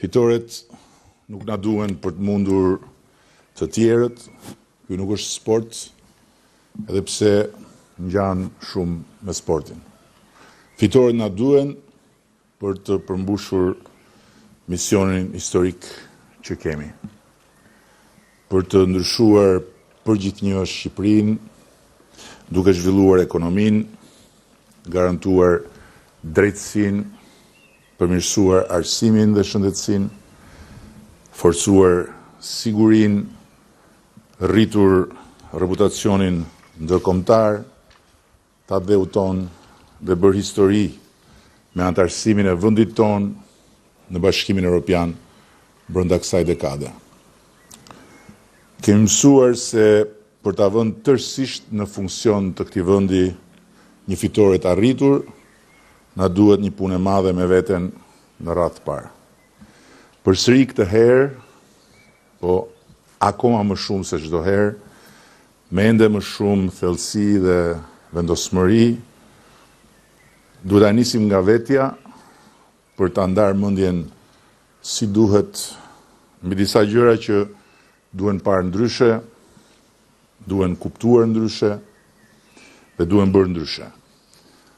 Fitoret nuk na duhen për të mundur të tjerët, ky nuk është sport, edhe pse ngjan shumë me sportin. Fitoret na duhen për të përmbushur misionin historik që kemi. Për të ndryshuar përgjithënjë Shqipërinë, duke zhvilluar ekonominë, garantuar drejtësinë, përmirësuar arsimin dhe shëndetësinë, forcuar sigurinë, rritur reputacionin ndërkombëtar, ta dheu ton dhe bërë histori me antarësimin e vendit ton në Bashkimin Evropian brenda kësaj dekade. Kemi mësuar se për ta vënë tërësisht në funksion të këtij vendi një fitore të arritur, na duhet një punë e madhe me veten në radhë të parë. Përsëri këtë herë, po akoma më shumë se çdo herë, me ende më shumë thellësi dhe vendosmëri, duhet ta nisim nga vetja për ta ndarë mendjen si duhet mbi disa gjëra që duhen parë ndryshe, duhen kuptuar ndryshe dhe duhen bërë ndryshe.